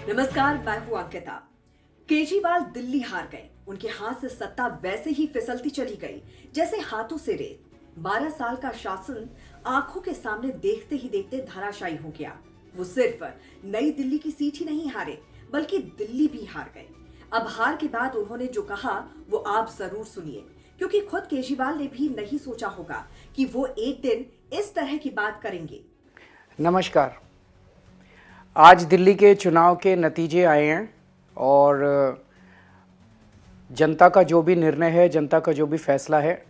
नमस्कार, मैं हूं अंकिता। केजरीवाल दिल्ली हार गए। उनके हाथ से सत्ता वैसे ही फिसलती चली गई जैसे हाथों से रेत। 12 साल का शासन आंखों के सामने देखते ही देखते धराशायी हो गया। वो सिर्फ नई दिल्ली की सीट ही नहीं हारे, बल्कि दिल्ली भी हार गए। अब हार के बाद उन्होंने जो कहा वो आप जरूर सुनिए, क्योंकि खुद केजरीवाल ने भी नहीं सोचा होगा कि वो एक दिन इस तरह की बात करेंगे। नमस्कार। आज दिल्ली के चुनाव के नतीजे आए हैं और जनता का जो भी निर्णय है, जनता का जो भी फैसला है,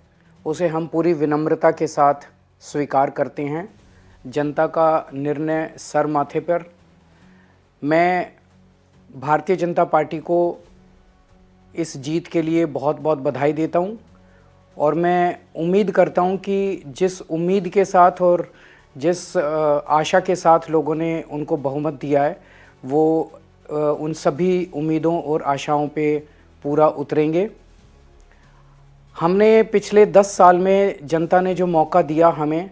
उसे हम पूरी विनम्रता के साथ स्वीकार करते हैं। जनता का निर्णय सर माथे पर। मैं भारतीय जनता पार्टी को इस जीत के लिए बहुत बहुत बधाई देता हूं और मैं उम्मीद करता हूं कि जिस उम्मीद के साथ और जिस आशा के साथ लोगों ने उनको बहुमत दिया है, वो उन सभी उम्मीदों और आशाओं पे पूरा उतरेंगे। हमने पिछले 10 साल में जनता ने जो मौका दिया हमें,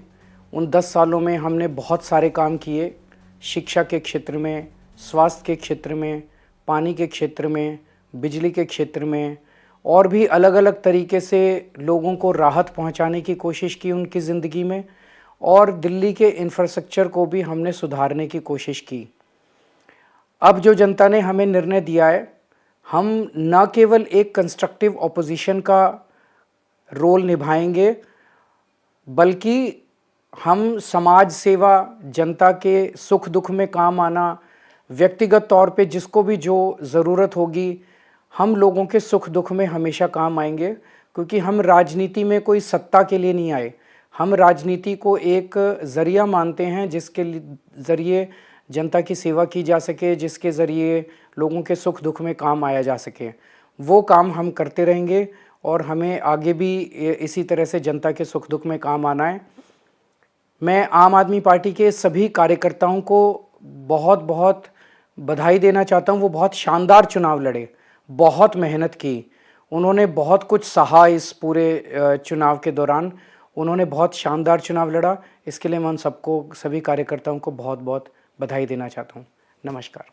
उन 10 सालों में हमने बहुत सारे काम किए। शिक्षा के क्षेत्र में, स्वास्थ्य के क्षेत्र में, पानी के क्षेत्र में, बिजली के क्षेत्र में और भी अलग अलग तरीके से लोगों को राहत पहुंचाने की कोशिश की उनकी ज़िंदगी में, और दिल्ली के इंफ्रास्ट्रक्चर को भी हमने सुधारने की कोशिश की। अब जो जनता ने हमें निर्णय दिया है, हम न केवल एक कंस्ट्रक्टिव ऑपोजिशन का रोल निभाएंगे, बल्कि हम समाज सेवा, जनता के सुख दुख में काम आना, व्यक्तिगत तौर पे जिसको भी जो ज़रूरत होगी, हम लोगों के सुख दुख में हमेशा काम आएंगे। क्योंकि हम राजनीति में कोई सत्ता के लिए नहीं आए, हम राजनीति को एक ज़रिया मानते हैं जिसके ज़रिए जनता की सेवा की जा सके, जिसके ज़रिए लोगों के सुख दुख में काम आया जा सके। वो काम हम करते रहेंगे और हमें आगे भी इसी तरह से जनता के सुख दुख में काम आना है। मैं आम आदमी पार्टी के सभी कार्यकर्ताओं को बहुत बहुत बधाई देना चाहता हूँ। वो बहुत शानदार चुनाव लड़े, बहुत मेहनत की, उन्होंने बहुत कुछ सहा इस पूरे चुनाव के दौरान। उन्होंने बहुत शानदार चुनाव लड़ा। इसके लिए मैं उन सबको, सभी कार्यकर्ताओं को बहुत बहुत बधाई देना चाहता हूँ। नमस्कार।